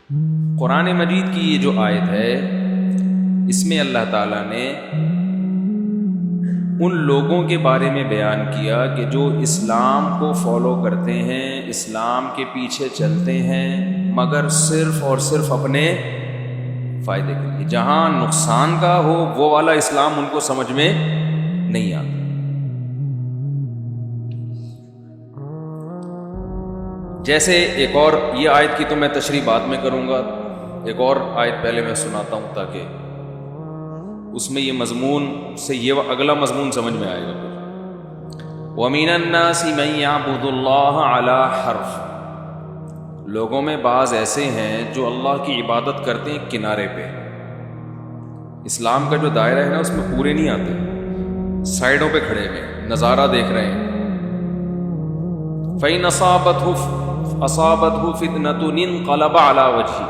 قرآن مجید کی یہ جو آیت ہے اس میں اللہ تعالیٰ نے ان لوگوں کے بارے میں بیان کیا کہ جو اسلام کو فالو کرتے ہیں، اسلام کے پیچھے چلتے ہیں، مگر صرف اور صرف اپنے فائدے کے لیے۔ جہاں نقصان کا ہو وہ والا اسلام ان کو سمجھ میں نہیں آتا۔ جیسے ایک اور یہ آیت کی تو میں تشریح بعد میں کروں گا، ایک اور آیت پہلے میں سناتا ہوں تاکہ اس میں یہ مضمون سے یہ اگلا مضمون سمجھ میں آئے گا۔ وَمِنَ النَّاسِ مَن يَعْبُدُ اللَّهَ عَلَى حَرْفٍ، لوگوں میں بعض ایسے ہیں جو اللہ کی عبادت کرتے ہیں کنارے پہ۔ اسلام کا جو دائرہ ہے نا اس میں پورے نہیں آتے، سائڈوں پہ کھڑے ہوئے نظارہ دیکھ رہے ہیں۔ فَإِنْ أَصَابَتْهُ فِتْنَةٌ انقلب عَلَى وَجْهِهِ،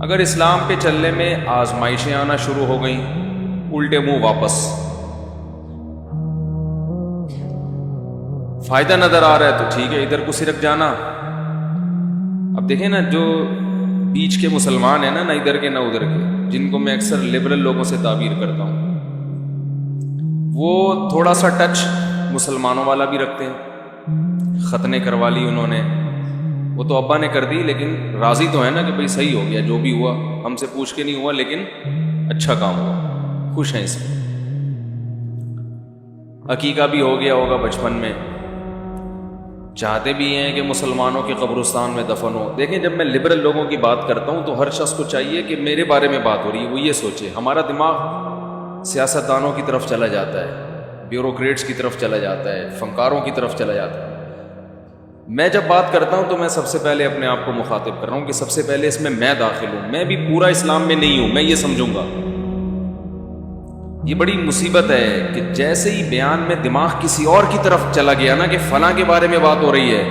اگر اسلام پہ چلنے میں آزمائشیں آنا شروع ہو گئیں، الٹے منہ واپس، فائدہ نظر آ رہا ہے تو ٹھیک ہے ادھر کو سرک جانا۔ اب دیکھیں نا جو بیچ کے مسلمان ہیں نا، نہ ادھر کے نہ ادھر کے، جن کو میں اکثر لبرل لوگوں سے تعبیر کرتا ہوں، وہ تھوڑا سا ٹچ مسلمانوں والا بھی رکھتے ہیں۔ ختنے کروا لی انہوں نے، وہ تو ابا نے کر دی لیکن راضی تو ہے نا کہ بھئی صحیح ہو گیا، جو بھی ہوا ہم سے پوچھ کے نہیں ہوا لیکن اچھا کام ہوا، خوش ہیں اس میں۔ عقیقہ بھی ہو گیا ہوگا بچپن میں، چاہتے بھی ہیں کہ مسلمانوں کے قبرستان میں دفن ہو۔ دیکھیں جب میں لبرل لوگوں کی بات کرتا ہوں تو ہر شخص کو چاہیے کہ میرے بارے میں بات ہو رہی ہے وہ یہ سوچے۔ ہمارا دماغ سیاستدانوں کی طرف چلا جاتا ہے، بیوروکریٹس کی طرف چلا جاتا ہے، فنکاروں کی طرف چلا جاتا ہے۔ میں جب بات کرتا ہوں تو میں سب سے پہلے اپنے آپ کو مخاطب کر رہا ہوں کہ سب سے پہلے اس میں داخل ہوں، میں بھی پورا اسلام میں نہیں ہوں، میں یہ سمجھوں گا۔ یہ بڑی مصیبت ہے کہ جیسے ہی بیان میں دماغ کسی اور کی طرف چلا گیا نا کہ فلاں کے بارے میں بات ہو رہی ہے،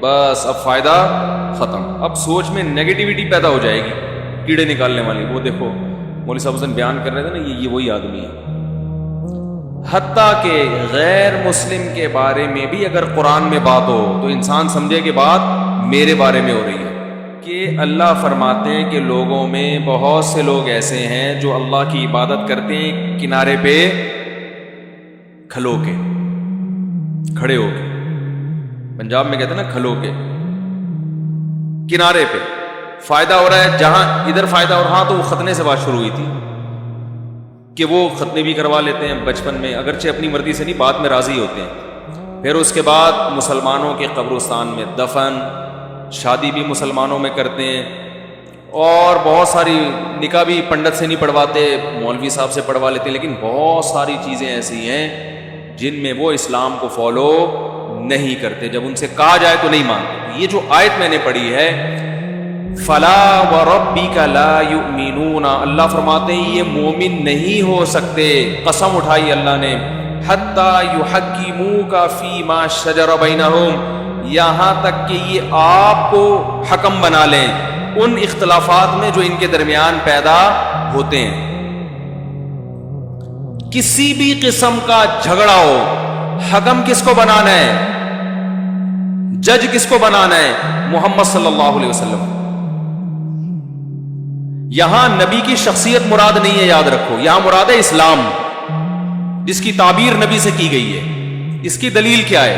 بس اب فائدہ ختم، اب سوچ میں نیگیٹیوٹی پیدا ہو جائے گی، کیڑے نکالنے والی۔ وہ دیکھو مولوی صاحب حسن بیان کر رہے تھے نا، یہ وہی آدمی ہے۔ حتیٰ کہ غیر مسلم کے بارے میں بھی اگر قرآن میں بات ہو تو انسان سمجھے کہ بات میرے بارے میں ہو رہی ہے، کہ اللہ فرماتے ہیں کہ لوگوں میں بہت سے لوگ ایسے ہیں جو اللہ کی عبادت کرتے ہیں کنارے پہ کھلو کے، کھڑے ہو کے، پنجاب میں کہتے ہیں نا کھلو کے، کنارے پہ فائدہ ہو رہا ہے، جہاں ادھر فائدہ ہو رہا تو وہ ختنے سے بات شروع ہوئی تھی کہ وہ ختنے بھی کروا لیتے ہیں بچپن میں، اگرچہ اپنی مرضی سے نہیں، بعد میں راضی ہوتے ہیں۔ پھر اس کے بعد مسلمانوں کے قبرستان میں دفن، شادی بھی مسلمانوں میں کرتے ہیں، اور بہت ساری نکاح بھی پنڈت سے نہیں پڑھواتے، مولوی صاحب سے پڑھوا لیتے ہیں، لیکن بہت ساری چیزیں ایسی ہیں جن میں وہ اسلام کو فالو نہیں کرتے، جب ان سے کہا جائے تو نہیں مانتے۔ یہ جو آیت میں نے پڑھی ہے فلا وربک لا یؤمنون، اللہ فرماتے ہیں یہ مومن نہیں ہو سکتے، قسم اٹھائی اللہ نے، حتی یحکموک فیما شجر بینہم، یہاں تک کہ یہ آپ کو حکم بنا لیں ان اختلافات میں جو ان کے درمیان پیدا ہوتے ہیں۔ کسی بھی قسم کا جھگڑا ہو، حکم کس کو بنانا ہے، جج کس کو بنانا ہے، محمد صلی اللہ علیہ وسلم۔ یہاں نبی کی شخصیت مراد نہیں ہے، یاد رکھو، یہاں مراد ہے اسلام، جس کی تعبیر نبی سے کی گئی ہے۔ اس کی دلیل کیا ہے؟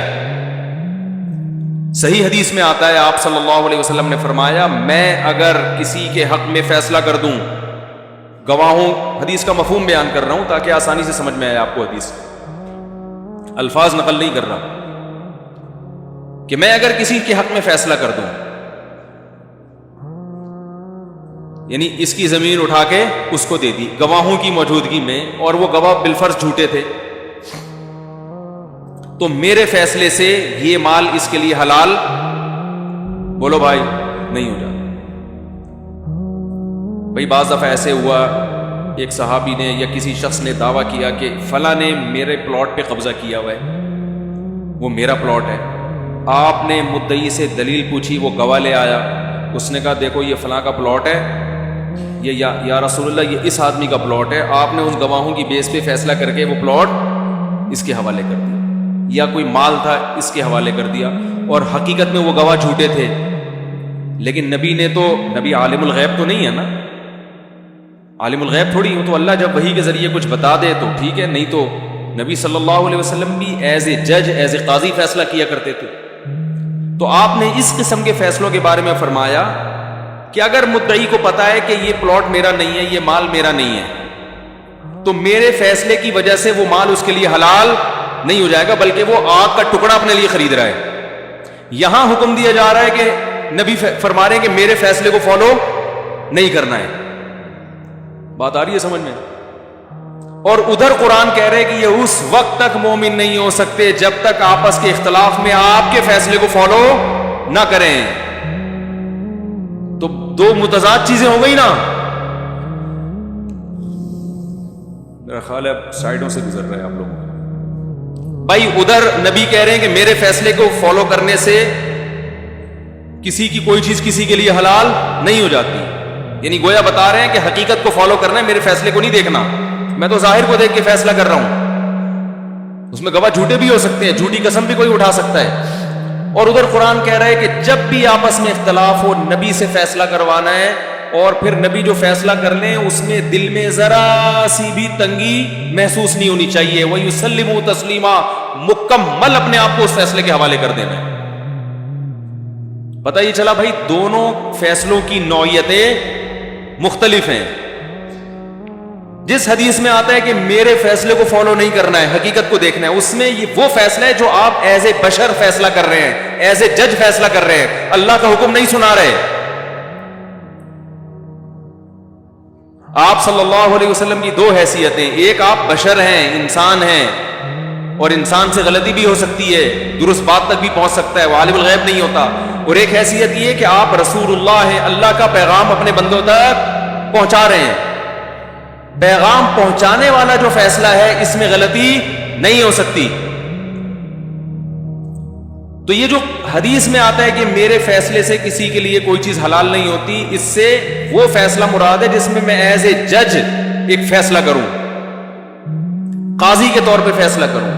صحیح حدیث میں آتا ہے، آپ صلی اللہ علیہ وسلم نے فرمایا میں اگر کسی کے حق میں فیصلہ کر دوں، گواہوں، حدیث کا مفہوم بیان کر رہا ہوں تاکہ آسانی سے سمجھ میں آئے آپ کو، حدیث الفاظ نقل نہیں کر رہا، کہ میں اگر کسی کے حق میں فیصلہ کر دوں، یعنی اس کی زمین اٹھا کے اس کو دے دی گواہوں کی موجودگی میں، اور وہ گواہ بالفرض جھوٹے تھے، تو میرے فیصلے سے یہ مال اس کے لیے حلال، بولو بھائی، نہیں ہو جاتا۔ بھائی بعض دفعہ ایسے ہوا، ایک صحابی نے یا کسی شخص نے دعویٰ کیا کہ فلاں نے میرے پلاٹ پہ قبضہ کیا ہوا ہے، وہ میرا پلاٹ ہے، آپ نے مدعی سے دلیل پوچھی، وہ گواہ لے آیا، اس نے کہا دیکھو یہ فلاں کا پلاٹ ہے، یہ یا رسول اللہ یہ اس آدمی کا پلاٹ ہے، آپ نے اس گواہوں کی بیس پہ فیصلہ کر کے وہ پلاٹ اس کے حوالے کر دیا، یا کوئی مال تھا اس کے حوالے کر دیا، اور حقیقت میں وہ گواہ جھوٹے تھے، لیکن نبی عالم الغیب تو نہیں ہے نا، عالم الغیب تھوڑی ہو، تو اللہ جب وحی کے ذریعے کچھ بتا دے تو ٹھیک ہے، نہیں تو نبی صلی اللہ علیہ وسلم بھی ایز اے جج، ایز اے قاضی فیصلہ کیا کرتے تھے. تو آپ نے اس قسم کے فیصلوں کے بارے میں فرمایا کہ اگر مدعی کو پتا ہے کہ یہ پلاٹ میرا نہیں ہے، یہ مال میرا نہیں ہے، تو میرے فیصلے کی وجہ سے وہ مال اس کے لیے حلال نہیں ہو جائے گا، بلکہ وہ آگ کا ٹکڑا اپنے لیے خرید رہا ہے. یہاں حکم دیا جا رہا ہے کہ نبی فرما رہے ہیں کہ میرے فیصلے کو فالو نہیں کرنا ہے. بات آ رہی ہے سمجھ میں؟ اور ادھر قرآن کہہ رہے کہ یہ اس وقت تک مومن نہیں ہو سکتے جب تک آپس کے اختلاف میں آپ کے فیصلے کو فالو نہ کریں. تو دو متضاد چیزیں ہو گئی نا. میرا خیال ہے سائڈوں سے گزر رہے ہیں آپ لوگ. بھائی ادھر نبی کہہ رہے ہیں کہ میرے فیصلے کو فالو کرنے سے کسی کی کوئی چیز کسی کے لیے حلال نہیں ہو جاتی، یعنی گویا بتا رہے ہیں کہ حقیقت کو فالو کرنا ہے، میرے فیصلے کو نہیں دیکھنا. میں تو ظاہر کو دیکھ کے فیصلہ کر رہا ہوں، اس میں گواہ جھوٹے بھی ہو سکتے ہیں، جھوٹی قسم بھی کوئی اٹھا سکتا ہے. اور ادھر قرآن کہہ رہا ہے کہ جب بھی آپس میں اختلاف ہو نبی سے فیصلہ کروانا ہے، اور پھر نبی جو فیصلہ کر لیں اس میں دل میں ذرا سی بھی تنگی محسوس نہیں ہونی چاہیے. وَيُسَلِّمُوا تَسْلِيمًا، مکمل اپنے آپ کو اس فیصلے کے حوالے کر دینا ہے. پتہ یہ چلا بھائی دونوں فیصلوں کی نوعیتیں مختلف ہیں. جس حدیث میں آتا ہے کہ میرے فیصلے کو فالو نہیں کرنا ہے، حقیقت کو دیکھنا ہے، اس میں یہ وہ فیصلہ ہے جو آپ ایز اے بشر فیصلہ کر رہے ہیں، ایز اے جج فیصلہ کر رہے ہیں، اللہ کا حکم نہیں سنا رہے. آپ صلی اللہ علیہ وسلم کی دو حیثیتیں، ایک آپ بشر ہیں، انسان ہیں، اور انسان سے غلطی بھی ہو سکتی ہے، درست بات تک بھی پہنچ سکتا ہے، وہ عالم الغیب نہیں ہوتا. اور ایک حیثیت یہ کہ آپ رسول اللہ ہیں، اللہ کا پیغام اپنے بندوں تک پہنچا رہے ہیں. پیغام پہنچانے والا جو فیصلہ ہے اس میں غلطی نہیں ہو سکتی. تو یہ جو حدیث میں آتا ہے کہ میرے فیصلے سے کسی کے لیے کوئی چیز حلال نہیں ہوتی، اس سے وہ فیصلہ مراد ہے جس میں ایز اے جج ایک فیصلہ کروں، قاضی کے طور پہ فیصلہ کروں.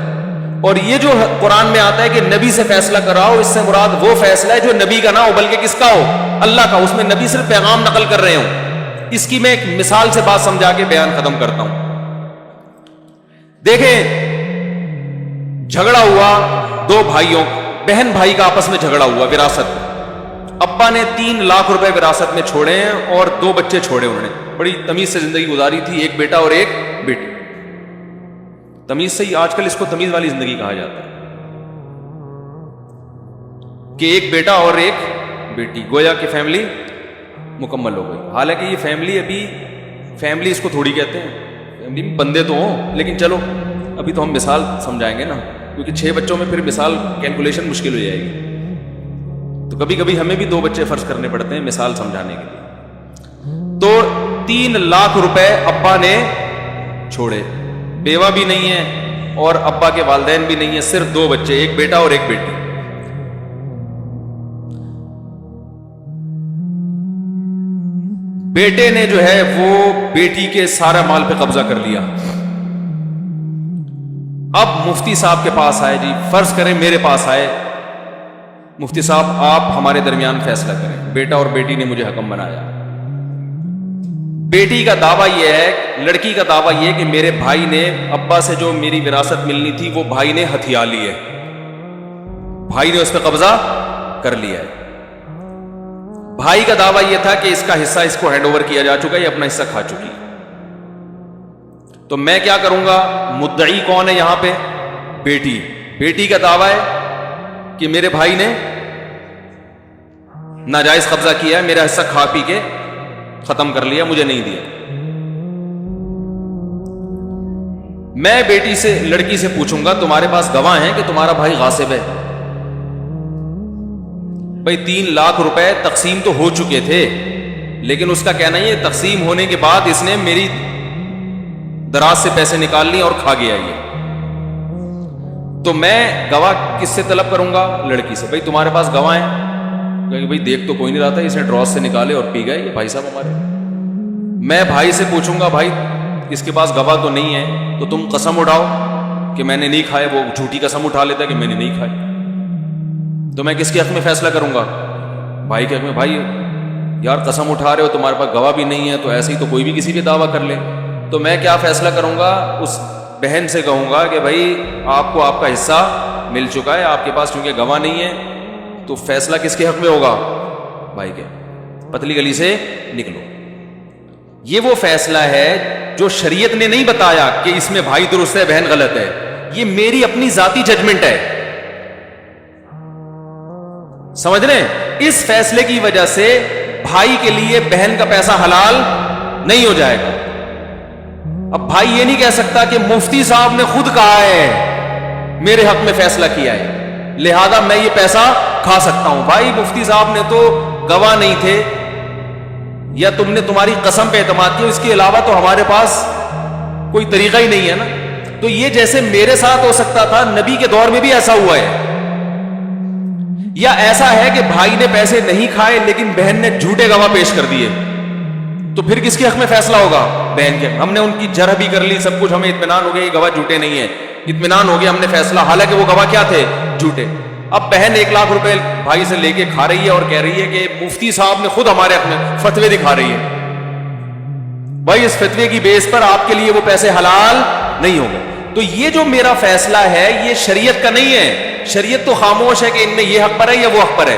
اور یہ جو قرآن میں آتا ہے کہ نبی سے فیصلہ کراؤ، اس سے مراد وہ فیصلہ ہے جو نبی کا نہ ہو بلکہ کس کا ہو؟ اللہ کا. اس میں نبی صرف پیغام نقل کر رہے ہوں. اس کی میں ایک مثال سے بات سمجھا کے بیان ختم کرتا ہوں. دیکھیں جھگڑا ہوا دو بھائیوں، بہن بھائی کا آپس میں جھگڑا ہوا وراثت میں. ابا نے 3 لاکھ روپے وراثت میں چھوڑے ہیں اور 2 بچے چھوڑے. انہوں نے بڑی تمیز سے زندگی گزاری تھی، ایک بیٹا اور ایک بیٹی. تمیز سے ہی آج کل اس کو تمیز والی زندگی کہا جاتا ہے کہ ایک بیٹا اور ایک بیٹی، گویا کہ فیملی مکمل ہو گئی. حالانکہ یہ فیملی اس کو تھوڑی کہتے ہیں، فیملی میں بندے تو ہوں، لیکن چلو ابھی تو ہم مثال سمجھائیں گے نا، کیونکہ 6 بچوں میں پھر مثال کیلکولیشن مشکل ہو جائے گی. تو کبھی کبھی ہمیں بھی 2 بچے فرض کرنے پڑتے ہیں مثال سمجھانے کے لیے. تو 3 لاکھ روپے ابا نے چھوڑے، بیوہ بھی نہیں ہے اور ابا کے والدین بھی نہیں ہے، صرف 2 بچے، ایک بیٹا اور ایک بیٹی. بیٹے نے جو ہے وہ بیٹی کے سارا مال پہ قبضہ کر لیا. اب مفتی صاحب کے پاس آئے، جی فرض کریں میرے پاس آئے، مفتی صاحب آپ ہمارے درمیان فیصلہ کریں، بیٹا اور بیٹی نے مجھے حکم بنایا. بیٹی کا دعویٰ یہ ہے، لڑکی کا دعویٰ یہ ہے کہ میرے بھائی نے ابا سے جو میری وراثت ملنی تھی وہ بھائی نے ہتھیا لی ہے، بھائی نے اس پہ قبضہ کر لیا ہے. بھائی کا دعویٰ یہ تھا کہ اس کا حصہ اس کو ہینڈ اوور کیا جا چکا ہے، یہ اپنا حصہ کھا چکی. تو میں کیا کروں گا؟ مدعی کون ہے یہاں پہ؟ بیٹی. بیٹی کا دعویٰ ہے کہ میرے بھائی نے ناجائز قبضہ کیا ہے، میرا حصہ کھا پی کے ختم کر لیا، مجھے نہیں دیا. میں بیٹی سے، لڑکی سے پوچھوں گا تمہارے پاس گواہ ہیں کہ تمہارا بھائی غاصب ہے؟ بھائی 3 لاکھ روپے تقسیم تو ہو چکے تھے، لیکن اس کا کہنا یہ تقسیم ہونے کے بعد اس نے میری دراز سے پیسے نکال لیے اور کھا گیا یہ. تو میں گواہ کس سے طلب کروں گا؟ لڑکی سے. بھائی تمہارے پاس گواہ ہیں؟ کہ بھائی دیکھ تو کوئی نہیں رہا تھا، اس نے ڈراز سے نکالے اور پی گئے یہ بھائی صاحب ہمارے. میں بھائی سے پوچھوں گا بھائی اس کے پاس گواہ تو نہیں ہے، تو تم قسم اٹھاؤ کہ میں نے نہیں کھائے. وہ جھوٹی قسم اٹھا لیتا کہ میں نے نہیں کھائے. تو میں کس کے حق میں فیصلہ کروں گا؟ بھائی کے حق میں بھائی یار قسم اٹھا رہے ہو, تمہارے پاس گواہ بھی نہیں ہے, تو ایسے ہی تو کوئی بھی کسی بھی دعویٰ کر لے. تو میں کیا فیصلہ کروں گا, اس بہن سے کہوں گا کہ بھائی آپ کو آپ کا حصہ مل چکا ہے, آپ کے پاس چونکہ گواہ نہیں ہے تو فیصلہ کس کے حق میں ہوگا, بھائی کے. پتلی گلی سے نکلو. یہ وہ فیصلہ ہے جو شریعت نے نہیں بتایا کہ اس میں بھائی درست ہے بہن غلط ہے, یہ میری اپنی ذاتی ججمنٹ ہے. سمجھ رہے ہیں؟ اس فیصلے کی وجہ سے بھائی کے لیے بہن کا پیسہ حلال نہیں ہو جائے گا. اب بھائی یہ نہیں کہہ سکتا کہ مفتی صاحب نے خود کہا ہے میرے حق میں فیصلہ کیا ہے لہذا میں یہ پیسہ کھا سکتا ہوں. بھائی مفتی صاحب نے تو گواہ نہیں تھے, یا تم نے تمہاری قسم پہ اعتماد کیا, اس کے علاوہ تو ہمارے پاس کوئی طریقہ ہی نہیں ہے نا. تو یہ جیسے میرے ساتھ ہو سکتا تھا, نبی کے دور میں بھی ایسا ہوا ہے. یا ایسا ہے کہ بھائی نے پیسے نہیں کھائے لیکن بہن نے جھوٹے گواہ پیش کر دیے, تو پھر کس کے حق میں فیصلہ ہوگا, بہن کے. ہم نے ان کی جرح بھی کر لی, سب کچھ, ہمیں اطمینان ہو گیا یہ گواہ جھوٹے نہیں ہیں, اطمینان ہو گیا, ہم نے فیصلہ, حالانکہ وہ گواہ کیا تھے, جھوٹے. اب بہن 1 لاکھ روپے بھائی سے لے کے کھا رہی ہے اور کہہ رہی ہے کہ مفتی صاحب نے خود ہمارے حق میں فتوے دکھا رہی ہے. بھائی اس فتوے کی بیس پر آپ کے لیے وہ پیسے حلال نہیں ہوں گے. تو یہ جو میرا فیصلہ ہے یہ شریعت کا نہیں ہے. شریعت تو خاموش ہے کہ ان میں یہ حق پر ہے یا وہ حق پر ہے.